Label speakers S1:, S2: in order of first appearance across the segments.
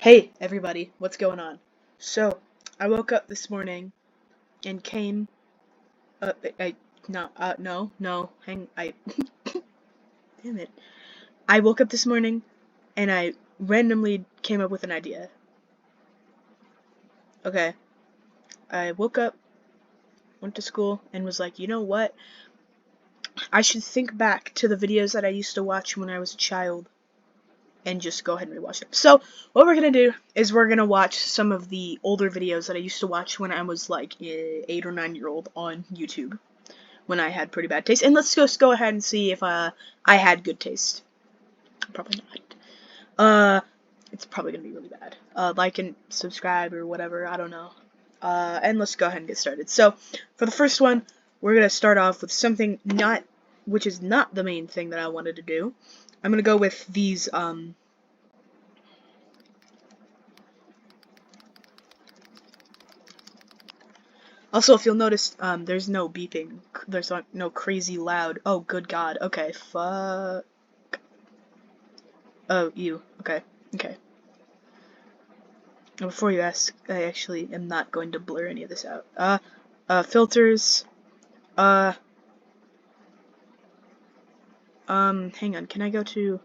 S1: Hey everybody, what's going on? So, I woke up this morning and came damn it. I woke up this morning and I randomly came up with an idea. Okay. I woke up, went to school, and was like, you know what? I should think back to the videos that I used to watch when I was a child and just go ahead and rewatch them. So, what we're gonna do is we're gonna watch some of the older videos that I used to watch when I was like 8 or 9-year-old on YouTube, when I had pretty bad taste. And let's just go ahead and see if I had good taste. Probably not. It's probably gonna be really bad. Like and subscribe or whatever, I don't know. And let's go ahead and get started. So, for the first one, we're gonna start off with something which is not the main thing that I wanted to do. I'm gonna go with these, Also, if you'll notice, there's no beeping. There's no crazy loud. Oh, good God. Okay, fuck. Oh, you. Okay. Okay. Before you ask, I actually am not going to blur any of this out. Filters. Hang on. Can I go to...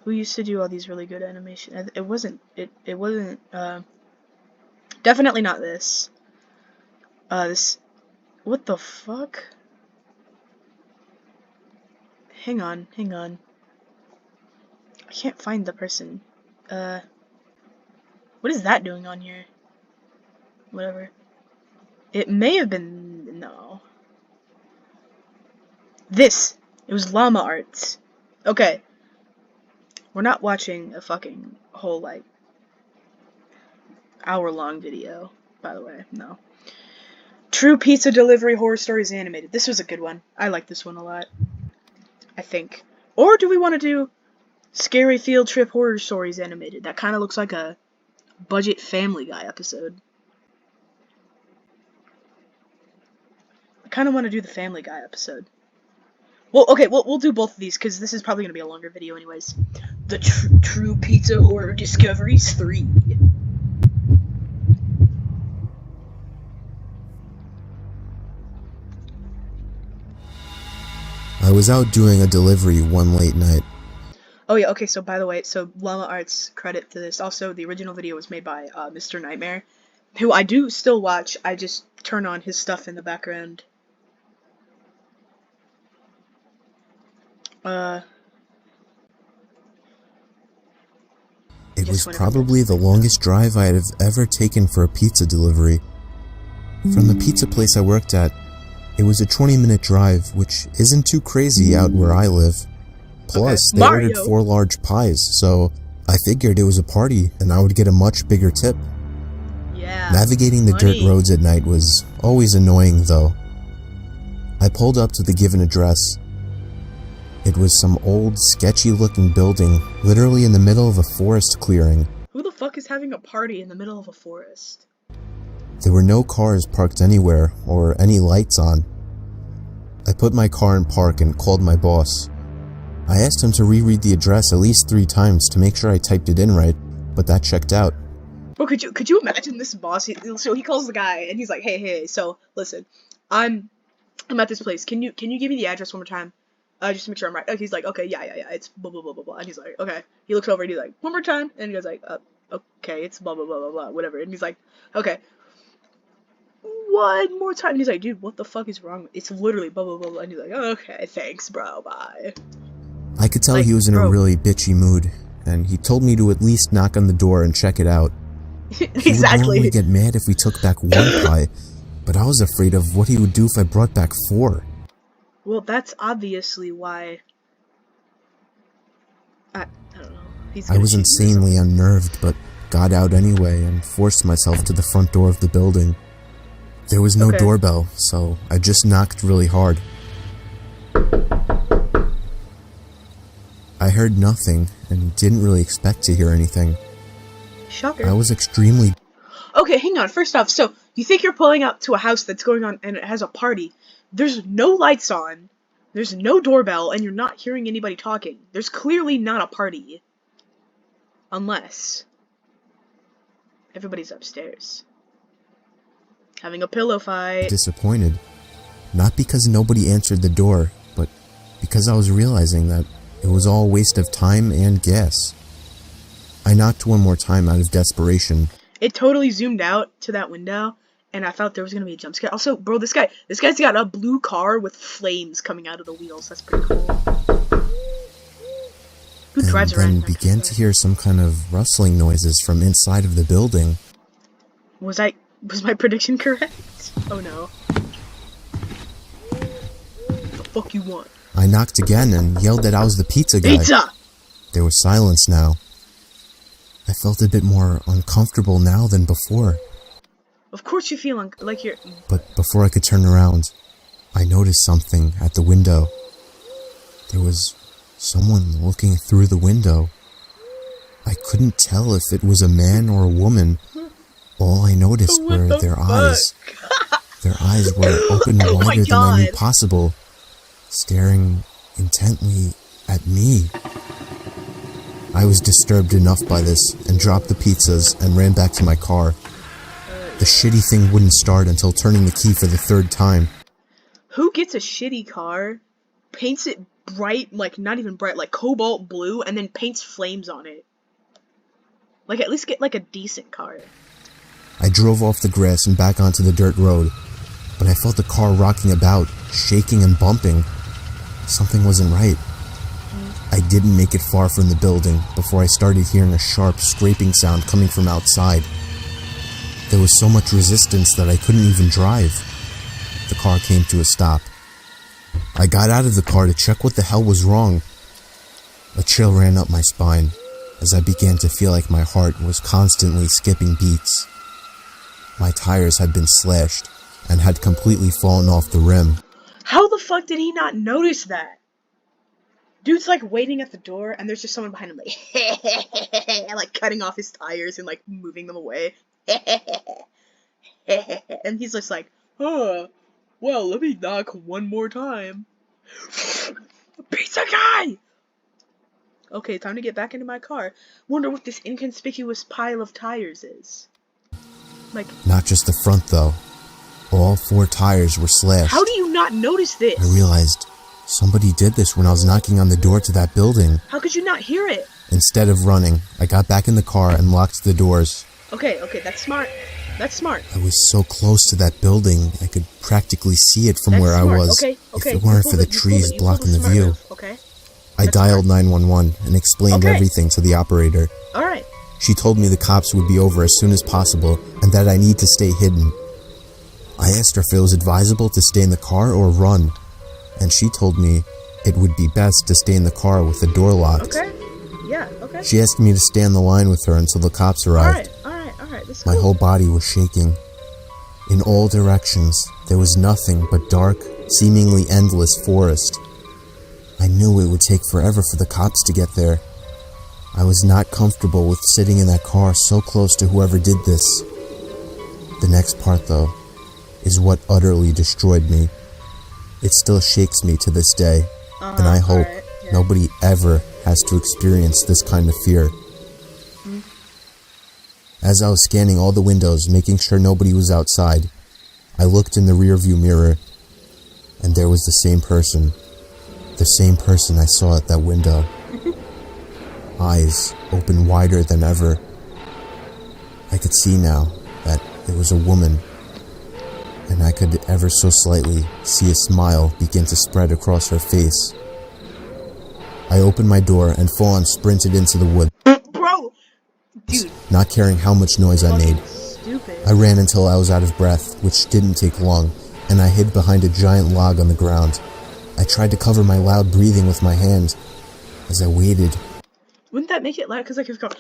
S1: Who used to do all these really good animation? It wasn't... It wasn't, Definitely not this. This... What the fuck? Hang on. Hang on. I can't find the person. What is that doing on here? Whatever. It may have been... No. This! It was Llama Arts. Okay. We're not watching a fucking whole, like, hour-long video, by the way. No. True Pizza Delivery Horror Stories Animated. This was a good one. I like this one a lot. I think. Or do we want to do Scary Field Trip Horror Stories Animated? That kind of looks like a budget Family Guy episode. I kind of want to do the Family Guy episode. Well, okay, we'll do both of these, because this is probably going to be a longer video anyways. The True Pizza Horror Discoveries 3.
S2: I was out doing a delivery one late night.
S1: Oh yeah, okay, so by the way, so Llama Arts, credit to this. Also, the original video was made by Mr.Nightmare, who I do still watch. I just turn on his stuff in the background.
S2: It was probably the longest drive I had ever taken for a pizza delivery. From the pizza place I worked at, it was a 20-minute drive, which isn't too crazy out where I live. Plus, they ordered 4 large pies, so I figured it was a party and I would get a much bigger tip.
S1: Yeah.
S2: Navigating the dirt roads at night was always annoying, though. I pulled up to the given address. It was some old, sketchy-looking building, literally in the middle of a forest clearing.
S1: Who the fuck is having a party in the middle of a forest?
S2: There were no cars parked anywhere, or any lights on. I put my car in park and called my boss. I asked him to reread the address at least 3 times to make sure I typed it in right, but that checked out.
S1: Bro, could you imagine this boss? So he calls the guy, and he's like, hey, so, listen, I'm at this place. Can you give me the address one more time? Just to make sure I'm right. He's like, okay, yeah, it's blah, blah, blah, blah, blah. And he's like, okay. He looks over and he's like, one more time. And he goes like, okay, it's blah, blah, blah, blah, blah, whatever. And he's like, okay, one more time. And he's like, dude, what the fuck is wrong? It's literally blah, blah, blah, blah. And he's like, okay, thanks, bro, bye.
S2: I could tell he was in a really bitchy mood, and he told me to at least knock on the door and check it out.
S1: Exactly.
S2: He would normally get mad if we took back 1 pie, but I was afraid of what he would do if I brought back 4.
S1: Well, that's obviously why... I don't know.
S2: I was insanely unnerved, but got out anyway and forced myself to the front door of the building. There was no doorbell, so I just knocked really hard. I heard nothing, and didn't really expect to hear anything.
S1: Shocker.
S2: I was extremely...
S1: Okay, hang on. First off, so, you think you're pulling up to a house that's going on, and it has a party. There's no lights on, there's no doorbell, and you're not hearing anybody talking. There's clearly not a party. Unless... Everybody's upstairs. Having a pillow fight.
S2: Disappointed. Not because nobody answered the door, but because I was realizing that it was all a waste of time and gas. I knocked one more time out of desperation.
S1: It totally zoomed out to that window, and I thought there was gonna be a jump scare. Also, bro, this guy's got a blue car with flames coming out of the wheels. That's pretty cool. Who drives around?
S2: And then began to hear some kind of rustling noises from inside of the building.
S1: Was my prediction correct? Oh no. What the fuck you want?
S2: I knocked again and yelled that I was the pizza guy.
S1: Pizza!
S2: There was silence now. I felt a bit more uncomfortable now than before.
S1: Of course you feel like you're...
S2: But before I could turn around, I noticed something at the window. There was someone looking through the window. I couldn't tell if it was a man or a woman. All I noticed were their eyes. Their eyes were open wider than I knew possible, staring intently at me. I was disturbed enough by this and dropped the pizzas and ran back to my car. The shitty thing wouldn't start until turning the key for the third time.
S1: Who gets a shitty car, paints it bright, like not even bright, like cobalt blue, and then paints flames on it? Like, at least get like a decent car.
S2: I drove off the grass and back onto the dirt road, but I felt the car rocking about, shaking and bumping. Something wasn't right. I didn't make it far from the building before I started hearing a sharp scraping sound coming from outside. There was so much resistance that I couldn't even drive. The car came to a stop. I got out of the car to check what the hell was wrong. A chill ran up my spine as I began to feel like my heart was constantly skipping beats. My tires had been slashed and had completely fallen off the rim.
S1: How the fuck did he not notice that? Dude's like waiting at the door, and there's just someone behind him like, like cutting off his tires and like moving them away. And he's just like, oh, well, let me knock one more time. Pizza guy! Okay, time to get back into my car. Wonder what this inconspicuous pile of tires is. Like,
S2: not just the front though. All 4 tires were slashed.
S1: How do you not notice this?
S2: I realized somebody did this when I was knocking on the door to that building.
S1: How could you not hear it?
S2: Instead of running, I got back in the car and locked the doors.
S1: Okay, that's smart. That's smart.
S2: I was so close to that building, I could practically see it from where I was. If it weren't for the trees blocking the view.
S1: Okay.
S2: I dialed 911 and explained everything to the operator.
S1: Alright.
S2: She told me the cops would be over as soon as possible and that I need to stay hidden. I asked her if it was advisable to stay in the car or run, and she told me it would be best to stay in the car with the door locked.
S1: Okay. Yeah, okay.
S2: She asked me to stay on the line with her until the cops arrived.
S1: Alright. This is
S2: My whole body was shaking. In all directions, there was nothing but dark, seemingly endless forest. I knew it would take forever for the cops to get there. I was not comfortable with sitting in that car so close to whoever did this. The next part, though, is what utterly destroyed me. It still shakes me to this day, and I hope nobody ever has to experience this kind of fear. As I was scanning all the windows, making sure nobody was outside, I looked in the rearview mirror, and there was the same person. The same person I saw at that window. Eyes open wider than ever. I could see now that it was a woman, and I could ever so slightly see a smile begin to spread across her face. I opened my door and full-on sprinted into the woods.
S1: Bro! Dude.
S2: Not caring how much noise I made.
S1: Stupid.
S2: I ran until I was out of breath, which didn't take long, and I hid behind a giant log on the ground. I tried to cover my loud breathing with my hand. As I waited...
S1: Wouldn't that make it loud? Because like if you go...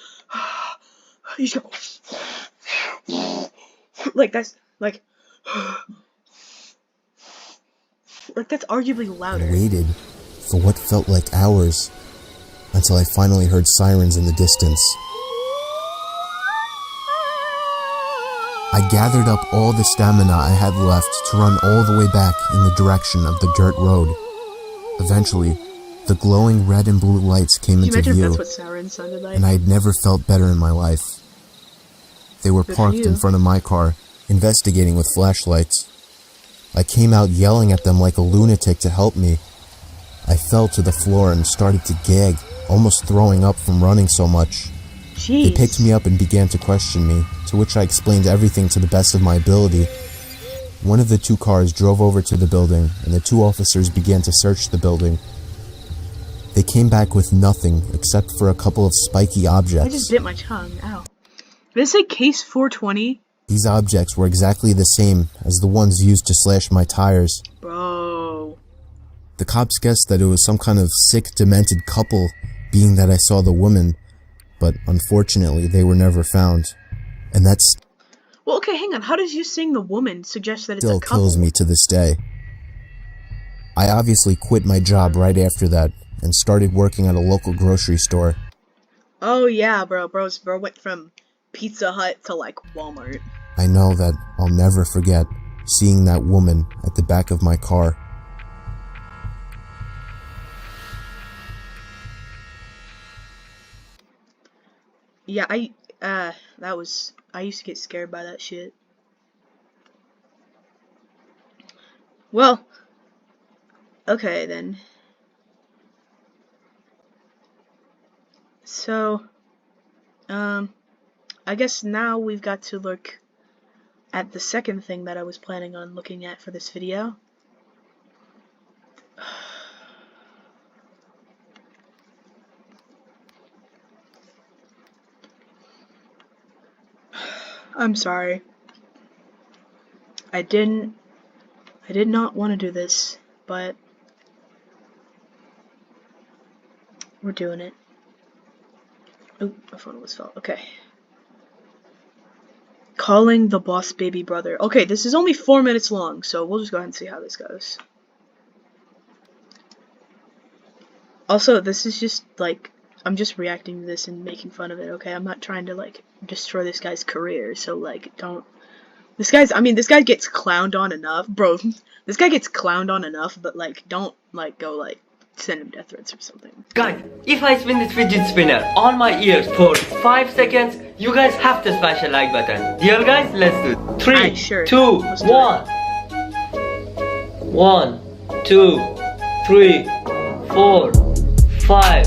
S1: You just go... Like that's... Like that's arguably louder.
S2: I waited for what felt like hours, until I finally heard sirens in the distance. I gathered up all the stamina I had left to run all the way back in the direction of the dirt road. Eventually, the glowing red and blue lights came into view,
S1: that's what sirens sounded like?
S2: and I had never felt better in my life. They were
S1: Good for
S2: parked in
S1: you.
S2: front of my car, investigating with flashlights. I came out yelling at them like a lunatic to help me. I fell to the floor and started to gag, almost throwing up from running so much.
S1: Jeez.
S2: They picked me up and began to question me, to which I explained everything to the best of my ability. One of the two cars drove over to the building, and the two officers began to search the building. They came back with nothing except for a couple of spiky
S1: I
S2: objects.
S1: just bit my tongue. Ow. Did it say case 420?
S2: These objects were exactly the same as the ones used to slash my tires.
S1: Bro.
S2: The cops guessed that it was some kind of sick, demented couple, being that I saw the woman, but unfortunately they were never found. And that
S1: Well, okay, hang on. How does you seeing the woman suggest that it's
S2: still
S1: a couple?
S2: kills me to this day. I obviously quit my job right after that and started working at a local grocery store.
S1: Oh yeah, bro went from Pizza Hut to like Walmart.
S2: I know that I'll never forget seeing that woman at the back of my car.
S1: Yeah, I used to get scared by that shit. Well, okay then. So, I guess now we've got to look at the second thing that I was planning on looking at for this video. I'm sorry. I did not want to do this, but we're doing it. Oh, my phone almost fell. Okay. Calling the boss baby brother. Okay, this is only 4 minutes long, so we'll just go ahead and see how this goes. Also, this is just like, I'm just reacting to this and making fun of it, okay? I'm not trying to like destroy this guy's career, so like don't. This guy gets clowned on enough, bro. This guy gets clowned on enough, but like don't like go like send him death threats or something.
S3: Guys, if I spin this fidget spinner on my ears for 5 seconds, you guys have to smash a like button. Deal guys, let's do it. 3,
S1: Alright, sure.
S3: 2,
S1: Let's do
S3: 1. 1, 2, 3, 4, 5,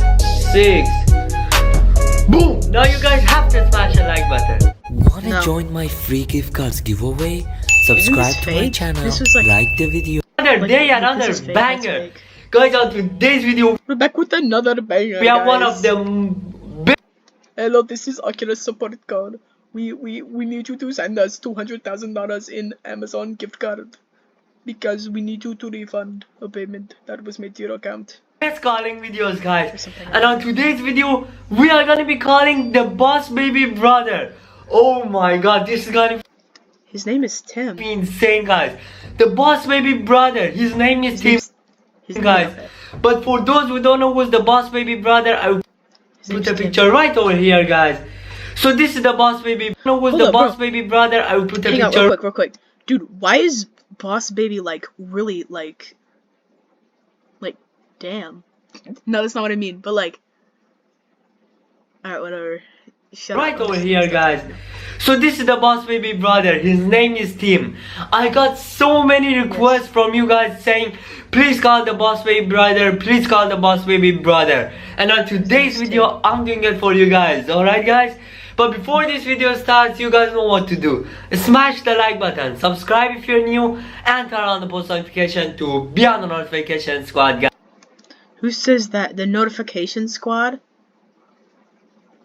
S3: 6. Boom! Now you guys have to smash a like button.
S4: Wanna
S1: No.
S4: join my free gift cards giveaway? Subscribe to my
S1: fake?
S4: channel,
S1: This was
S4: like the video.
S3: Another
S1: Like,
S3: day,
S1: this
S3: another
S1: is fake, that's
S3: banger.
S1: fake.
S3: Guys, on today's video,
S1: We're back with another banger.
S3: we have one
S1: guys.
S3: of the
S1: Hello, this is Akira support code. We need you to send us $200,000 in Amazon gift card because we need you to refund a payment that was made to your account.
S3: best calling videos, guys.
S1: something
S3: And on today's video, we are gonna be calling the boss baby brother. Oh my god, this is gonna
S1: His name is Tim.
S3: be insane, guys. The boss baby brother, his name is Tim,
S1: His name-
S3: guys. But for those who don't know who's the boss baby brother, I will
S1: His name's
S3: put a
S1: Tim.
S3: picture right over here, guys. So this is the boss baby. Know who's
S1: Hold
S3: the
S1: up,
S3: boss
S1: bro.
S3: baby brother? I will put a
S1: Hang on,
S3: picture.
S1: real quick. Dude, why is Boss Baby like really like damn? No, that's not what I mean. But like, alright, whatever. Shut
S3: Right
S1: up.
S3: over here, guys. So this is the boss baby brother. His name is Tim. I got so many requests from you guys saying, please call the boss baby brother. Please call the boss baby brother. And on today's video, I'm doing it for you guys. Alright, guys. But before this video starts, you guys know what to do. Smash the like button, subscribe if you're new, and turn on the post notification to be on the notification squad, guys.
S1: Who says that? The notification squad?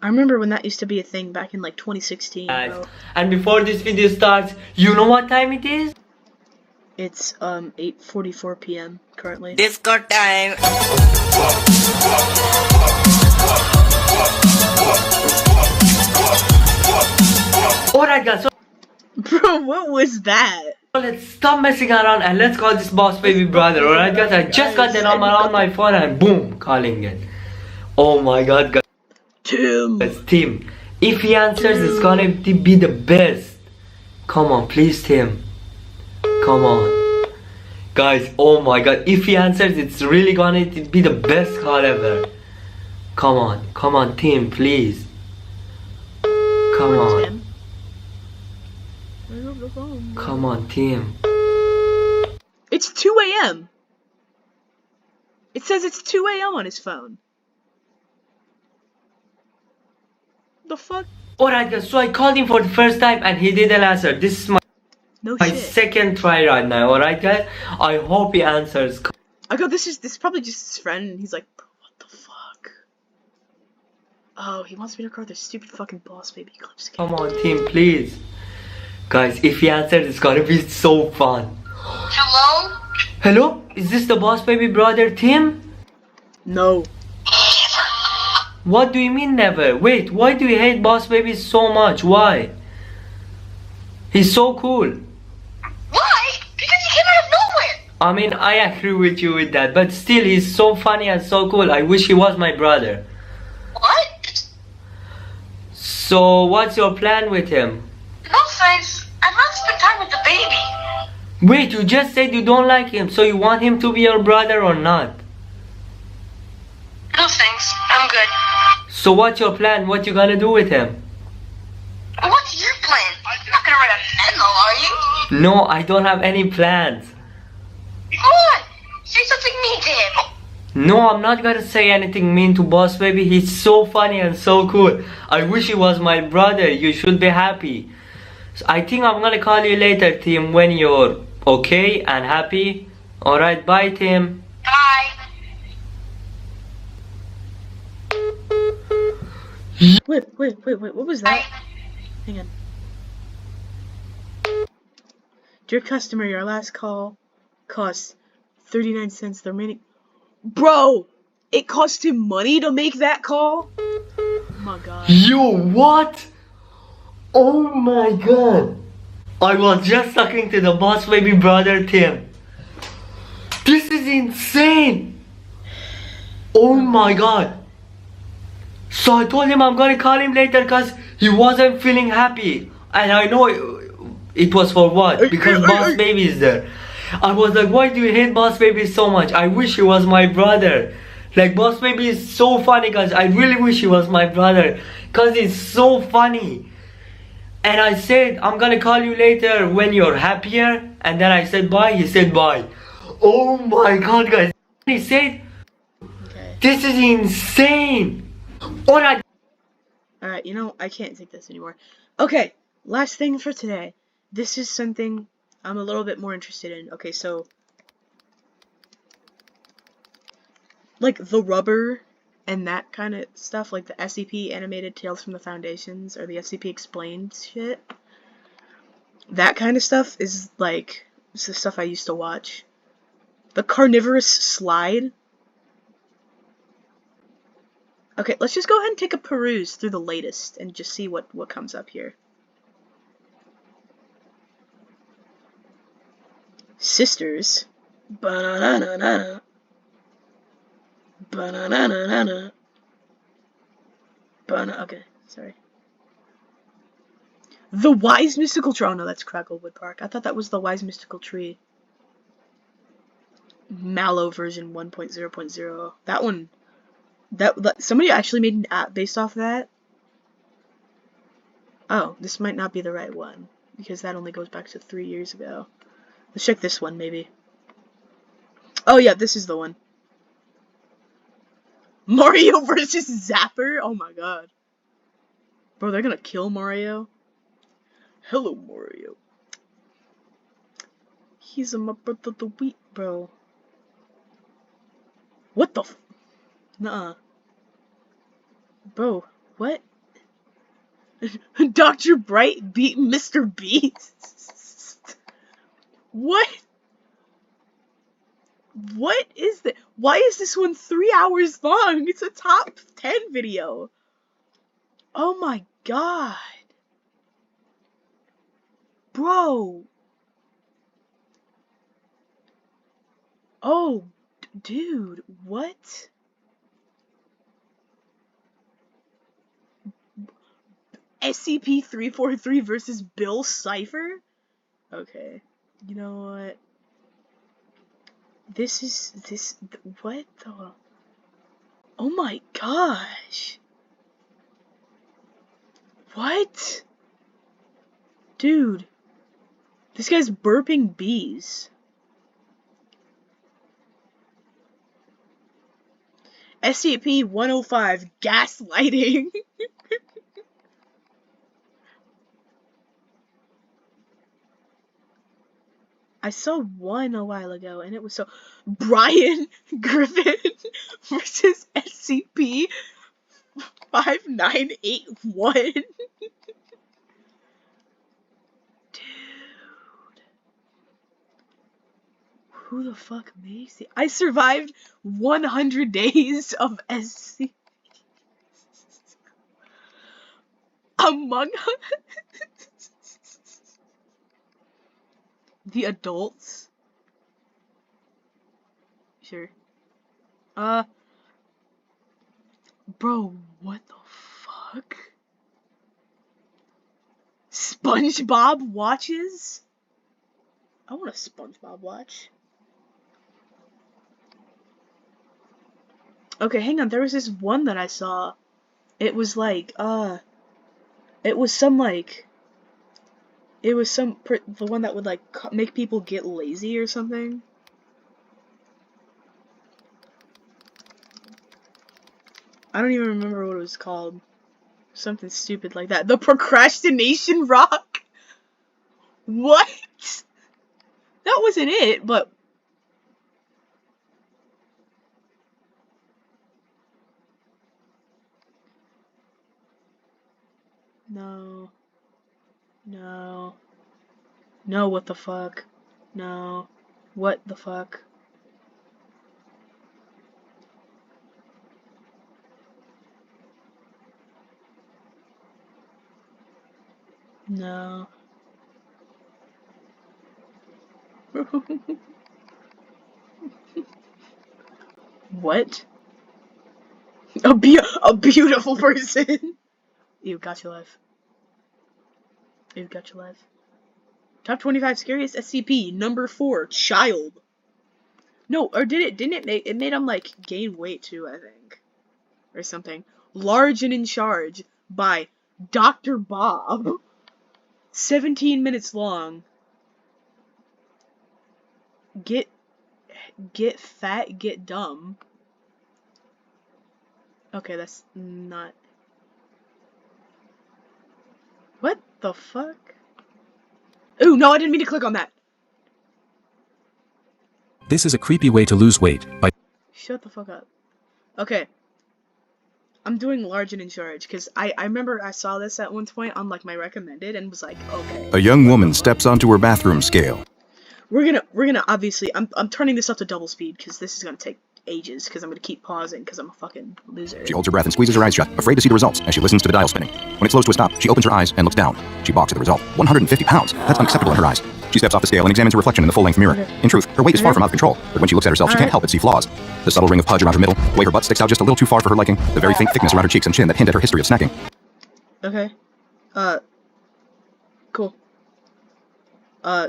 S1: I remember when that used to be a thing back in like 2016, bro.
S3: And before this video starts, you know what time it is?
S1: It's 8:44 p.m. currently.
S4: Disco time!
S3: Alright, guys. So
S1: Bro, what was that?
S3: let's stop messing around and let's call this boss baby brother. Alright, guys. I just got the number on my phone and boom, calling it. Oh my god, guys.
S1: Tim.
S3: It's Tim. If he answers, it's gonna be the best. Come on, please, Tim. Come on. Guys, oh my god. If he answers, it's really gonna be the best call ever. Come on, Tim, please. Come on.
S1: Tim. the phone.
S3: Come on, team.
S1: It's 2 a.m. It says it's 2 a.m. on his phone. The fuck?
S3: Alright guys, so I called him for the first time and he didn't answer. This is my
S1: No shit.
S3: second try right now, alright guys? I hope he answers.
S1: I go, this is probably just his friend, and he's like, bro, what the fuck? Oh, he wants me to record their stupid fucking Boss Baby clips again.
S3: Come on team, please. Guys, if he answers, it's gonna be so fun.
S5: Hello?
S3: Hello? Is this the Boss Baby brother Tim?
S1: No.
S3: What do you mean never? Wait, why do you hate Boss Baby so much? Why? He's so cool.
S5: Why? Because he came out of nowhere.
S3: I mean, I agree with you with that, but still, he's so funny and so cool. I wish he was my brother.
S5: What?
S3: So, what's your plan with him?
S5: No thanks. I'd rather spend time with the baby.
S3: Wait, you just said you don't like him, so you want him to be your brother or not?
S5: No thanks. I'm good.
S3: So what's your plan? What you gonna do with him?
S5: What's your plan? You're not gonna write a memo, are you?
S3: No, I don't have any plans.
S5: Come on. Say something mean to him.
S3: No, I'm not gonna say anything mean to Boss Baby. He's so funny and so cool. I wish he was my brother. You should be happy. So I think I'm gonna call you later, Tim, when you're okay and happy. Alright, bye, Tim.
S5: Bye.
S1: Wait, what was that? Hang on. Dear customer, your last call costs 39 cents. The remaining... Bro! It cost him money to make that call? Oh my god.
S3: Yo, what? Oh my god. I was just talking to the Boss Baby brother, Tim. This is insane. Oh my god. So I told him I'm gonna call him later because he wasn't feeling happy. And I know it was for what? Because Boss Baby is there. I was like, why do you hate Boss Baby so much? I wish he was my brother. Like, Boss Baby is so funny, guys. I really wish he was my brother. Because he's so funny. And I said, I'm gonna call you later when you're happier. And then I said bye. He said bye. Oh my god, guys. He said,
S1: Okay.
S3: this is insane. Alright.
S1: Alright, you know, I can't take this anymore. Okay, last thing for today. This is something I'm a little bit more interested in. Okay, so... like, the rubber and that kind of stuff, like the SCP animated Tales from the Foundations, or the SCP Explained shit. That kind of stuff is, like, it's the stuff I used to watch. The Carnivorous Slide. Okay, let's just go ahead and take a peruse through the latest and just see what comes up here. Sisters. Ba-na-na-na-na. Ba-na-na-na-na. Okay, sorry. The Wise Mystical Tree. Oh no, that's Cracklewood Park. I thought that was the Wise Mystical Tree. Mallow version 1.0.0. That one. That somebody actually made an app based off that. Oh, this might not be the right one because that only goes back to 3 years ago. Let's check this one maybe. Oh yeah, this is the one. Mario versus Zapper? Oh my god. Bro, they're gonna kill Mario? Hello, Mario. He's my brother the wheat, bro. What the f- Nuh-uh. Bro, what? Dr. Bright beat Mr. Beast? What? What is that? Why is this one 3 hours long? It's a top 10 video. Oh my god. Bro. Oh, dude, what? SCP-343 versus Bill Cipher? Okay. You know what? What the? Oh my gosh. What? Dude. This guy's burping bees. SCP-105 gaslighting. I saw one a while ago, and it was so Brian Griffin versus SCP-5981. Dude, who the fuck makes it? I survived 100 days of SCP. Among Us. The adults? Sure. Bro, what the fuck? SpongeBob watches? I want a SpongeBob watch. Okay, hang on, there was this one that I saw. It was like, it was some, the one that would, like, make people get lazy or something. I don't even remember what it was called. Something stupid like that. The procrastination rock? What? That wasn't it, but... No. No. No, what the fuck? No. What the fuck? No. What? A beautiful person. Ew, got your life. Ew, got your life. Top 25 scariest SCP, number 4, child. No, or didn't it made him, like, gain weight too, I think. Or something. Large and in Charge by Dr.Bob. 17 minutes long. Get fat, get dumb. Okay, that's not... What the fuck? Ooh, no, I didn't mean to click on that.
S6: This is a creepy way to lose weight by...
S1: Shut the fuck up. Okay. I'm doing large and in charge, because I remember I saw this at one point on, like, my recommended, and was like, okay.
S7: A young woman steps onto her bathroom scale.
S1: We're gonna obviously, I'm turning this up to double speed, because this is gonna take ages, because I'm gonna keep pausing, because I'm a fucking loser.
S7: She holds her breath and squeezes her eyes shut, afraid to see the results, as she listens to the dial spinning. When it slows to a stop, she opens her eyes and looks down. She balks at the result. 150 pounds. That's unacceptable in her eyes. She steps off the scale and examines her reflection in the full-length mirror.
S1: Okay.
S7: In truth, her weight is far from out of control, but when she looks at herself, she can't help but see flaws. The subtle ring of pudge around her middle, the way her butt sticks out just a little too far for her liking, the very faint thickness around her cheeks and chin that hint at her history of snacking.
S1: Okay. Cool.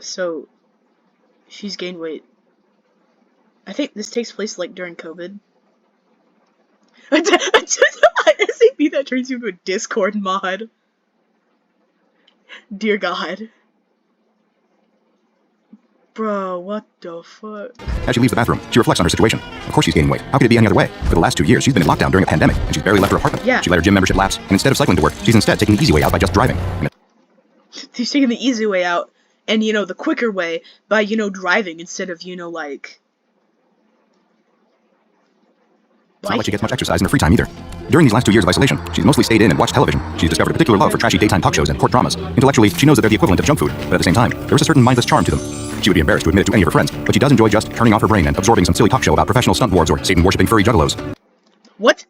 S1: So, she's gained weight. I think this takes place, like, during COVID. SCP that turns you into a Discord mod. Dear God. Bro, what the fuck?
S7: As she leaves the bathroom, she reflects on her situation. Of course she's gaining weight. How could it be any other way? For the last 2 years, she's been in lockdown during a pandemic, and she's barely left her apartment.
S1: Yeah.
S7: She let her gym membership lapse, and instead of cycling to work, she's instead taking the easy way out by just driving.
S1: She's taking the easy way out, and, you know, the quicker way by, you know, driving instead of, you know, like...
S7: It's not like she gets much exercise in her free time either. During these last 2 years of isolation, she's mostly stayed in and watched television. She's discovered a particular love for trashy daytime talk shows and court dramas. Intellectually, she knows that they're the equivalent of junk food, but at the same time, there is a certain mindless charm to them. She would be embarrassed to admit it to any of her friends, but she does enjoy just turning off her brain and absorbing some silly talk show about professional stunt dwarves or Satan-worshipping furry juggalos.
S1: What?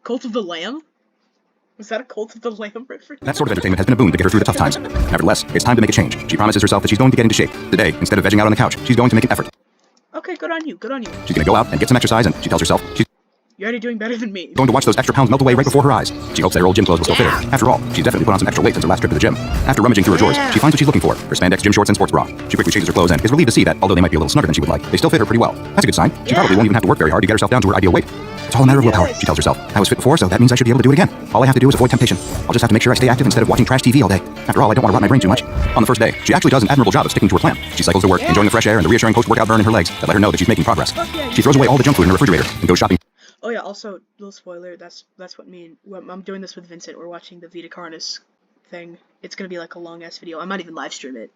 S1: Cult of the Lamb? Was that a Cult of the Lamb reference?
S7: That sort of entertainment has been a boon to get her through the tough times. Nevertheless, it's time to make a change. She promises herself that she's going to get into shape. Today, instead of vegging out on the couch, she's going to make an effort.
S1: Okay, good on you, good on you.
S7: She's going to go out and get some exercise, and she tells herself she's...
S1: You're already doing better than me.
S7: Going to watch those extra pounds melt away right before her eyes. She hopes that her old gym clothes will still fit her. After all, she's definitely put on some extra weight since her last trip to the gym. After rummaging through her drawers, she finds what she's looking for: her spandex gym shorts and sports bra. She quickly changes her clothes and is relieved to see that, although they might be a little snugger than she would like, they still fit her pretty well. That's a good sign. She probably won't even have to work very hard to get herself down to her ideal weight. It's all a matter of willpower, she tells herself. I was fit before, so that means I should be able to do it again. All I have to do is avoid temptation. I'll just have to make sure I stay active instead of watching trash TV all day. After all, I don't want to rot my brain too much. On the first day, she actually does an admirable job of sticking to her plan. She cycles to work, enjoying the fresh air and the reassuring post-workout burn in her legs that let her know that she's making progress. She throws away all the junk food in her refrigerator and goes shopping.
S1: Oh yeah, also, little spoiler, that's what I'm doing this with Vincent. We're watching the Vita Carnis thing. It's gonna be like a long-ass video. I might even live stream it.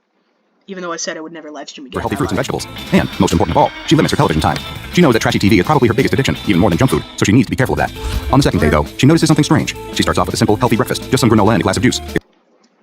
S1: Even though I said I would never live stream again.
S7: For healthy fruits and vegetables. And, most important of all, she limits her television time. She knows that trashy TV is probably her biggest addiction, even more than junk food, so she needs to be careful of that. On the second day, though, she notices something strange. She starts off with a simple, healthy breakfast, just some granola and a glass of juice.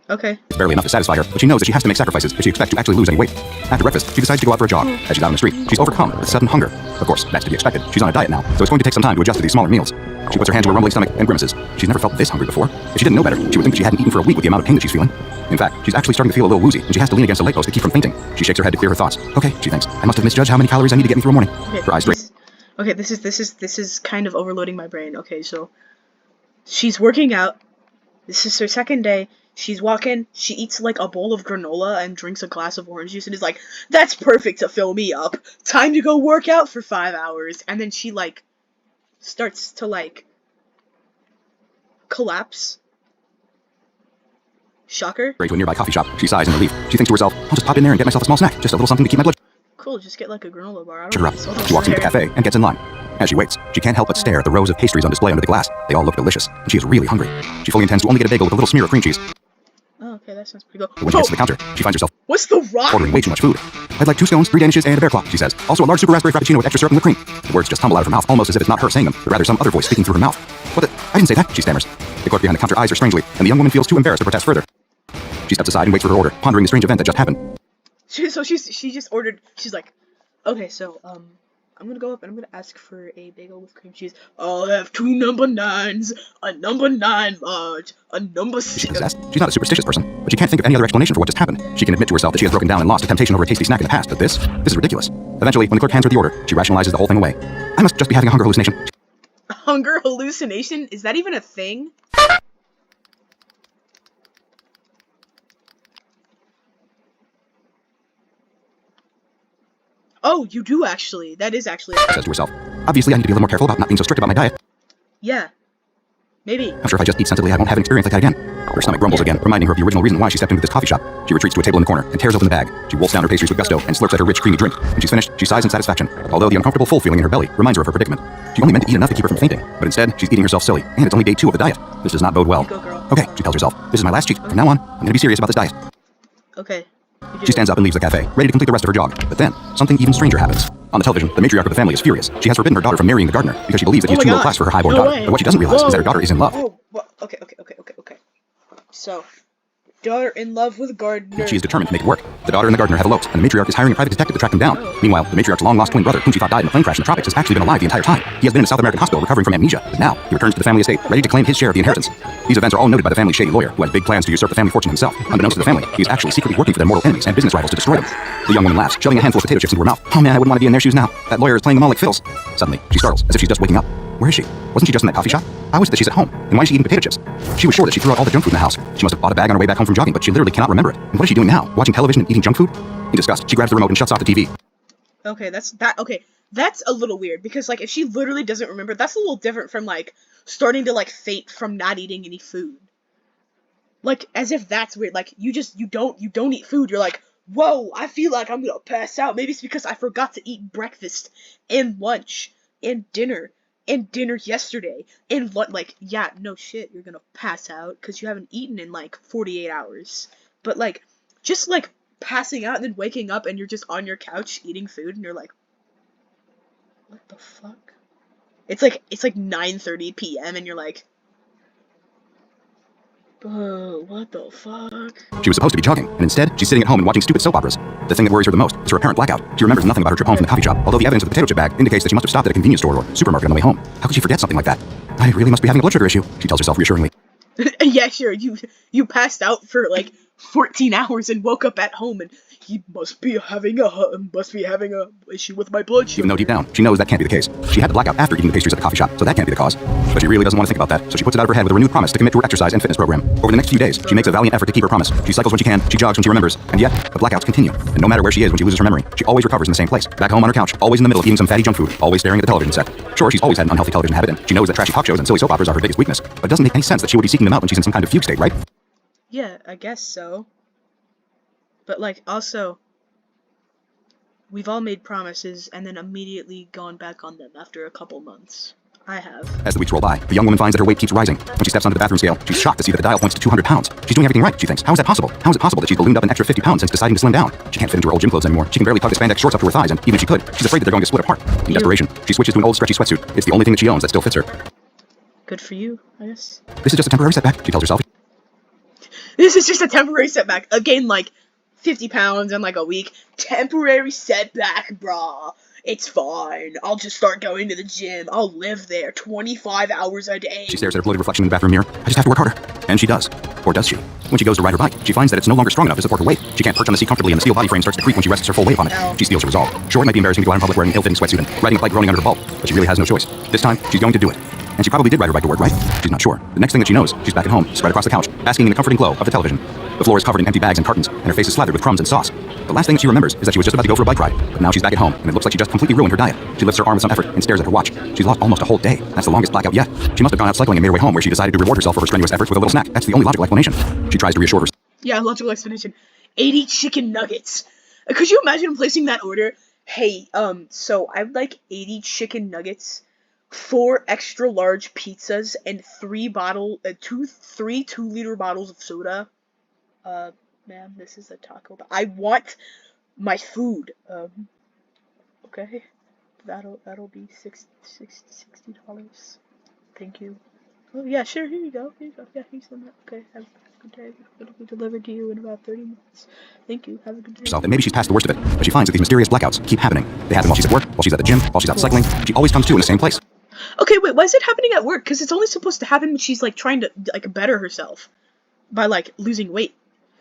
S1: Okay.
S7: It's barely enough to satisfy her, but she knows that she has to make sacrifices if she expects to actually lose any weight. After breakfast, she decides to go out for a jog. As she's out on the street, she's overcome with sudden hunger. Of course, that's to be expected. She's on a diet now, so it's going to take some time to adjust to these smaller meals. She puts her hand to her rumbling stomach and grimaces. She's never felt this hungry before. If she didn't know better, she would think that she hadn't eaten for a week with the amount of pain that she's feeling. In fact, she's actually starting to feel a little woozy, and she has to lean against a light post to keep from fainting. She shakes her head to clear her thoughts. Okay, she thinks, I must have misjudged how many calories I need to get me through a morning. Her eyes drape.
S1: Okay, this is kind of overloading my brain. Okay, so she's working out. This is her second day. She's walking, she eats like a bowl of granola and drinks a glass of orange juice and is like, that's perfect to fill me up. Time to go work out for 5 hours. And then she like starts to like collapse. Shocker.
S7: To a nearby coffee shop, she sighs in relief. She thinks to herself, I'll just pop in there and get myself a small snack, just a little something to keep my blood
S1: cool, just get like a granola bar.
S7: sugar up. She walks into the cafe and gets in line. As she waits, she can't help but stare at the rows of pastries on display under the glass. They all look delicious, and she is really hungry. She fully intends to only get a bagel with a little smear of cream cheese.
S1: Oh, okay, that sounds pretty good.
S7: But when she gets to the counter, she finds herself
S1: What's the rock?
S7: ordering way too much food. I'd like 2 scones, 3 danishes, and a bear claw, she says. Also a large super raspberry frappuccino with extra syrup and whipped cream. The words just tumble out of her mouth, almost as if it's not her saying them, but rather some other voice speaking through her mouth. What the? I didn't say that, she stammers. The clerk behind the counter eyes her strangely, and the young woman feels too embarrassed to protest further. She steps aside and waits for her order, pondering the strange event that just happened.
S1: She just ordered, she's like, okay, so, I'm gonna go up and I'm gonna ask for a bagel with cream cheese. I'll have 2 number 9s, a number 9 large, a number 6.
S7: She's possessed. She's not a superstitious person, but she can't think of any other explanation for what just happened. She can admit to herself that she has broken down and lost to temptation over a tasty snack in the past, but this is ridiculous. Eventually, when the clerk hands her the order, she rationalizes the whole thing away. I must just be having a hunger hallucination.
S1: Hunger hallucination? Is that even a thing? Oh, you do actually. That is actually.
S7: Says to herself. Obviously, I need to be a little more careful about not being so strict about my diet.
S1: Yeah. Maybe.
S7: I'm sure if I just eat sensibly, I won't have an experience like that again. Her stomach grumbles again, reminding her of the original reason why she stepped into this coffee shop. She retreats to a table in the corner and tears open the bag. She wolfs down her pastries with gusto and slurps at her rich, creamy drink. When she's finished, she sighs in satisfaction, although the uncomfortable full feeling in her belly reminds her of her predicament. She only meant to eat enough to keep her from fainting, but instead, she's eating herself silly, and it's only day 2 of the diet. This does not bode well.
S1: Go, girl.
S7: Okay, she tells herself, this is my last cheat. From now on, I'm gonna be serious about this diet.
S1: Okay.
S7: She stands up and leaves the cafe, ready to complete the rest of her jog. But then, something even stranger happens. On the television, the matriarch of the family is furious. She has forbidden her daughter from marrying the gardener because she believes that he's too low class for her high-born daughter. But what she doesn't realize is that her daughter is in love.
S1: Okay. So, daughter in love with gardener.
S7: She is determined to make it work. The daughter and the gardener have eloped, and the matriarch is hiring a private detective to track them down. Meanwhile, the matriarch's long-lost twin brother, whom she thought died in a plane crash in the tropics, has actually been alive the entire time. He has been in a South American hospital recovering from amnesia, but now he returns to the family estate, ready to claim his share of the inheritance. These events are all noted by the family's shady lawyer, who has big plans to usurp the family fortune himself. Unbeknownst to the family, he is actually secretly working for their mortal enemies and business rivals to destroy them. The young woman laughs, shoving a handful of potato chips into her mouth. Oh man, I wouldn't want to be in their shoes now. That lawyer is playing them all like fiddles. Suddenly, she startles, as if she's just waking up. Where is she? Wasn't she just in that coffee shop? How is it that she's at home? And why is she eating potato chips? She was sure that she threw out all the junk food in the house. She must have bought a bag on her way back home from jogging, but she literally cannot remember it. And what is she doing now? Watching television and eating junk food? In disgust, she grabs the remote and shuts off the TV.
S1: Okay, that's a little weird, because, like, if she literally doesn't remember, that's a little different from, like, starting to, like, faint from not eating any food. Like, as if that's weird. Like, you don't eat food, you're like, whoa, I feel like I'm gonna pass out. Maybe it's because I forgot to eat breakfast, and lunch, and dinner yesterday, and like, yeah, no shit, you're gonna pass out, because you haven't eaten in, like, 48 hours. But, like, just, like, passing out and then waking up and you're just on your couch eating food, and you're like, what the fuck? It's like 9:30 p.m. and you're like, what the fuck?
S7: She was supposed to be jogging, and instead, she's sitting at home and watching stupid soap operas. The thing that worries her the most is her apparent blackout. She remembers nothing about her trip home from the coffee shop, although the evidence of the potato chip bag indicates that she must have stopped at a convenience store or supermarket on the way home. How could she forget something like that? I really must be having a blood sugar issue, she tells herself reassuringly.
S1: Yeah, sure, you passed out for like 14 hours and woke up at home and he must be having a issue with my blood sugar.
S7: Even though deep down, she knows that can't be the case. She had the blackout after eating the pastries at the coffee shop, so that can't be the cause. But she really doesn't want to think about that, so she puts it out of her head with a renewed promise to commit to her exercise and fitness program. Over the next few days, she makes a valiant effort to keep her promise. She cycles when she can, she jogs when she remembers, and yet, the blackouts continue. And no matter where she is when she loses her memory, she always recovers in the same place. Back home on her couch, always in the middle of eating some fatty junk food, always staring at the television set. Sure, she's always had an unhealthy television habit, and she knows that trashy talk shows and silly soap operas are her biggest weakness, but it doesn't make any sense that she would be seeking them out when she's in some kind of fugue state, right?
S1: Yeah, I guess so. But, like, also, we've all made promises and then immediately gone back on them after a couple months. I have.
S7: As the weeks roll by, the young woman finds that her weight keeps rising. When she steps onto the bathroom scale, she's shocked to see that the dial points to 200 pounds. She's doing everything right, she thinks. How is that possible? How is it possible that she's ballooned up an extra 50 pounds since deciding to slim down? She can't fit into her old gym clothes anymore. She can barely tug the spandex shorts up to her thighs, and even if she could, she's afraid that they're going to split apart. In desperation, she switches to an old stretchy sweatsuit. It's the only thing that she owns that still fits her.
S1: Good for you, I guess.
S7: This is just a temporary setback, she tells herself.
S1: This is just a temporary setback. Again, like, 50 pounds in like a week. Temporary setback, brah. It's fine. I'll just start going to the gym. I'll live there 25 hours a day.
S7: She stares at her bloated reflection in the bathroom mirror. I just have to work harder. And she does. Or does she? When she goes to ride her bike, she finds that it's no longer strong enough to support her weight. She can't perch on the seat comfortably, and the steel body frame starts to creak when she rests her full weight on it.
S1: Ow.
S7: She steals her resolve. Sure, it might be embarrassing to go out in public wearing an ill-fitting sweatsuit and riding a bike groaning under her bulb, but she really has no choice. This time, she's going to do it. And she probably did ride her bike to work, right? She's not sure. The next thing that she knows, she's back at home, spread across the couch, basking in the comforting glow of the television. The floor is covered in empty bags and cartons, and her face is slathered with crumbs and sauce. The last thing that she remembers is that she was just about to go for a bike ride, but now she's back at home, and it looks like she just completely ruined her diet. She lifts her arm with some effort and stares at her watch. She's lost almost a whole day. That's the longest blackout yet. She must have gone out cycling and made her way home, where she decided to reward herself for her strenuous efforts with a little snack. That's the only logical explanation. She tries to reassure herself.
S1: Yeah, logical explanation. 80 chicken nuggets. Could you imagine placing that order? Hey, so I'd like 80 chicken nuggets, 4 extra large pizzas, and 3 2-liter bottles of soda. Ma'am, this is a Taco Bell. I want my food. Okay. That'll be $60. Thank you. Oh yeah, sure. Here you go. Yeah, here's some. Okay. Have a good day. It'll be delivered to you in about 30 minutes. Thank you. Have a good day.
S7: That maybe she's past the worst of it, but she finds that these mysterious blackouts keep happening. They happen while she's at work, while she's at the gym, while she's out cycling. She always comes to in the same place.
S1: Okay, wait. Why is it happening at work? Because it's only supposed to happen when she's like trying to like better herself by like losing weight.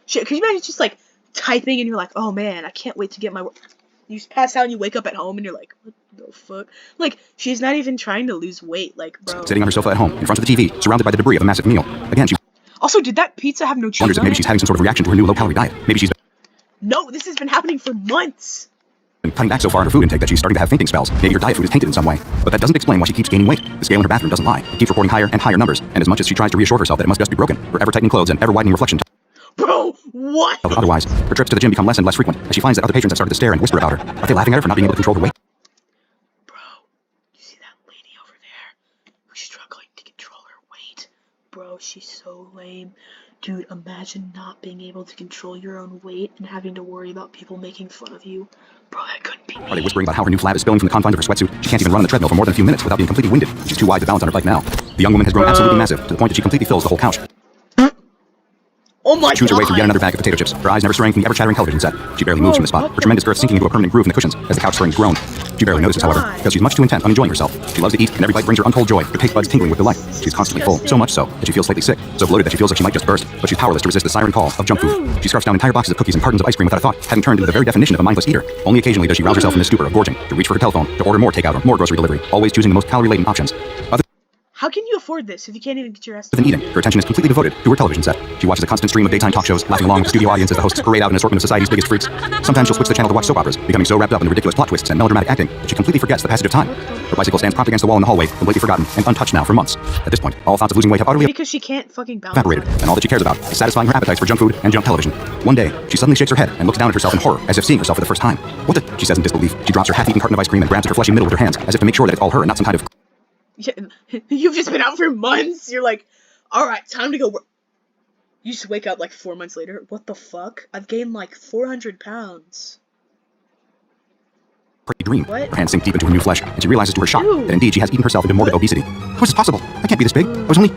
S1: Shit. Can you imagine just like typing and you're like, oh man, I can't wait to get my work. You just pass out and you wake up at home and you're like, what the fuck? Like, she's not even trying to lose weight, like, bro.
S7: Sitting on her sofa at home, in front of the TV, surrounded by the debris of a massive meal. Again, she
S1: Also, did that pizza have no cheese
S7: wonders if
S1: on
S7: maybe
S1: it?
S7: she's having some sort of reaction to her new low-calorie diet. Maybe she's
S1: No, this has been happening for months.
S7: been cutting back so far on her food intake that she's starting to have fainting spells. Maybe her diet food is tainted in some way. But that doesn't explain why she keeps gaining weight. The scale in her bathroom doesn't lie. It keeps reporting higher and higher numbers. And as much as she tries to reassure herself that it must just be broken, her ever-tightening clothes and ever-widening reflection
S1: Bro, what?
S7: otherwise, her trips to the gym become less and less frequent, as she finds that other patrons have started to stare and whisper about her. Are they laughing at her for not being able to control her weight?
S1: Bro, you see that lady over there who's struggling to control her weight? Bro, she's so lame. Dude, imagine not being able to control your own weight and having to worry about people making fun of you. Bro, that couldn't be me.
S7: Are they whispering about how her new flab is spilling from the confines of her sweatsuit? She can't even run on the treadmill for more than a few minutes without being completely winded. She's too wide to balance on her bike now. The young woman has grown absolutely massive, to the point that she completely fills the whole couch.
S1: Oh my god!
S7: Chews her way through yet another bag of potato chips, her eyes never straying from the ever-chattering television set. She barely moves from the spot, her tremendous girth sinking into a permanent groove in the cushions as the couch springs groan. She barely notices, however, because she's much too intent on enjoying herself. She loves to eat, and every bite brings her untold joy, her taste buds tingling with delight. She's constantly full, so much so that she feels slightly sick, so bloated that she feels like she might just burst, but she's powerless to resist the siren call of junk food. She scarfs down entire boxes of cookies and cartons of ice cream without a thought, having turned into the very definition of a mindless eater. Only occasionally does she rouse herself from the stupor of gorging, to reach for her telephone, to order more takeout or more grocery delivery, always choosing the most calorie-laden options.
S1: How can you afford this if you can't even get your ass
S7: Than eating, her attention is completely devoted to her television set. She watches a constant stream of daytime talk shows, laughing along with the studio audience as the hosts parade out an assortment of society's biggest freaks. Sometimes she'll switch the channel to watch soap operas, becoming so wrapped up in the ridiculous plot twists and melodramatic acting that she completely forgets the passage of time. Her bicycle stands propped against the wall in the hallway, completely forgotten and untouched now for months. At this point, all thoughts of losing weight have utterly
S1: because she can't fucking balance.
S7: evaporated, and all that she cares about is satisfying her appetites for junk food and junk television. One day, she suddenly shakes her head and looks down at herself in horror, as if seeing herself for the first time. What the? She says in disbelief. She drops her half-eaten carton of ice cream and grabs at her fleshy middle with her hands, as if to make sure that it's all her and not some kind of...
S1: Yeah, you've just been out for months. You're like, alright, time to go work. You just wake up like 4 months later. What the fuck? I've gained like 400 pounds.
S7: dream.
S1: What?
S7: Her hands sink deep into her new flesh, and she realizes to her shock
S1: Ew.
S7: that indeed she has eaten herself into morbid obesity. How is this possible? I can't be this big. I was only...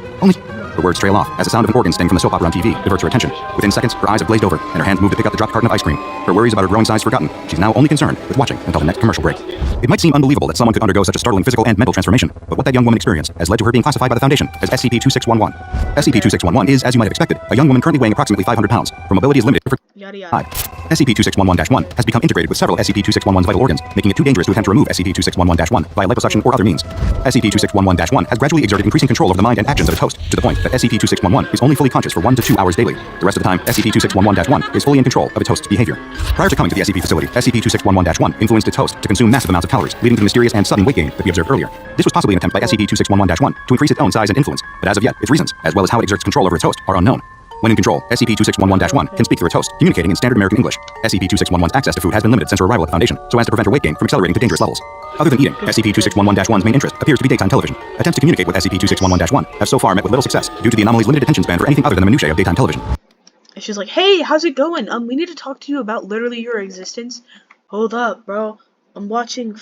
S7: Her words trail off as the sound of an organ staying from the soap opera on TV diverts her attention. Within seconds, her eyes have glazed over, and her hands move to pick up the dropped carton of ice cream. Her worries about her growing size forgotten. She's now only concerned with watching until the next commercial break. It might seem unbelievable that someone could undergo such a startling physical and mental transformation, but what that young woman experienced has led to her being classified by the Foundation as SCP-2611. SCP-2611 is, as you might have expected, a young woman currently weighing approximately 500 pounds. Her mobility is limited for...
S1: Yada yada.
S7: SCP-2611-1 has become integrated with several SCP-2611's vital organs, making it too dangerous to attempt to remove SCP-2611-1 via liposuction or other means. SCP-2611-1 has gradually exerted increasing control over the mind and actions of its host, to the point that SCP-2611 is only fully conscious for 1 to 2 hours daily. The rest of the time, SCP-2611-1 is fully in control of its host's behavior. Prior to coming to the SCP facility, SCP-2611-1 influenced its host to consume massive amounts of calories, leading to the mysterious and sudden weight gain that we observed earlier. This was possibly an attempt by SCP-2611-1 to increase its own size and influence, but as of yet, its reasons, as well as how it exerts control over its host, are unknown. When in control, SCP-2611-1 can speak through its host, communicating in standard American English. SCP-2611's access to food has been limited since her arrival at the Foundation, so as to prevent her weight gain from accelerating to dangerous levels. Other than eating, SCP-2611-1's main interest appears to be daytime television. Attempts to communicate with SCP-2611-1 have so far met with little success due to the anomaly's limited attention span for anything other than the minutiae of daytime television.
S1: And she's like, hey, how's it going? We need to talk to you about literally your existence. Hold up, bro. I'm watching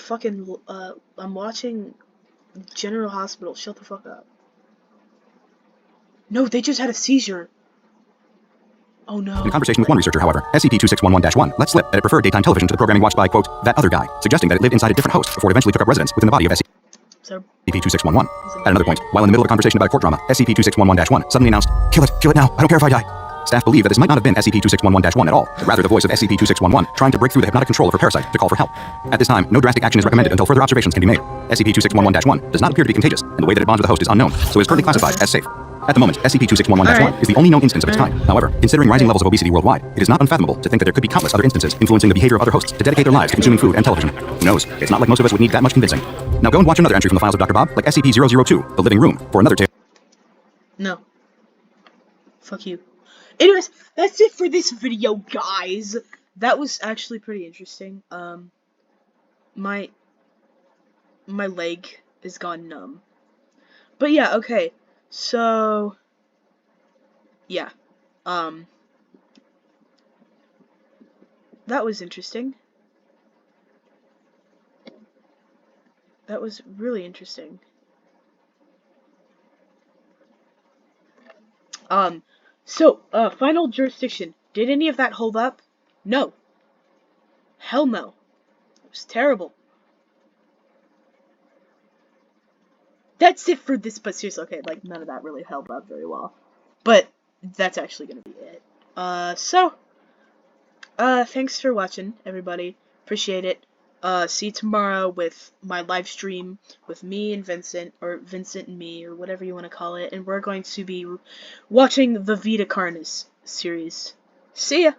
S1: General Hospital. Shut the fuck up. No, they just had a seizure. Oh no.
S7: In conversation with one researcher, however, SCP-2611-1 let slip that it preferred daytime television to the programming watched by, quote, that other guy, suggesting that it lived inside a different host before it eventually took up residence within the body of SCP-2611. At another point, while in the middle of a conversation about a court drama, SCP-2611-1 suddenly announced, kill it now, I don't care if I die. Staff believe that this might not have been SCP-2611-1 at all, but rather the voice of SCP-2611 trying to break through the hypnotic control of her parasite to call for help. At this time, no drastic action is recommended until further observations can be made. SCP-2611-1 does not appear to be contagious, and the way that it bonds with the host is unknown, so is currently classified as safe. At the moment, SCP-2611-1 is the only known instance of its kind. However, considering rising levels of obesity worldwide, it is not unfathomable to think that there could be countless other instances influencing the behavior of other hosts to dedicate their lives to consuming food and television. Who knows? It's not like most of us would need that much convincing. Now go and watch another entry from the files of Dr.Bob, like SCP-002, The Living Room, for another tale.
S1: No. Fuck you. Anyways, that's it for this video, guys. That was actually pretty interesting. My leg is gone numb. But yeah, okay. So, yeah. That was interesting. That was really interesting. So, final jurisdiction. Did any of that hold up? No. Hell no. It was terrible. That's it for this, but seriously, okay, like, none of that really held up very well. But, that's actually gonna be it. Thanks for watching, everybody. Appreciate it. See you tomorrow with my live stream with me and Vincent, or Vincent and me, or whatever you want to call it, and we're going to be watching the Vita Carnis series. See ya!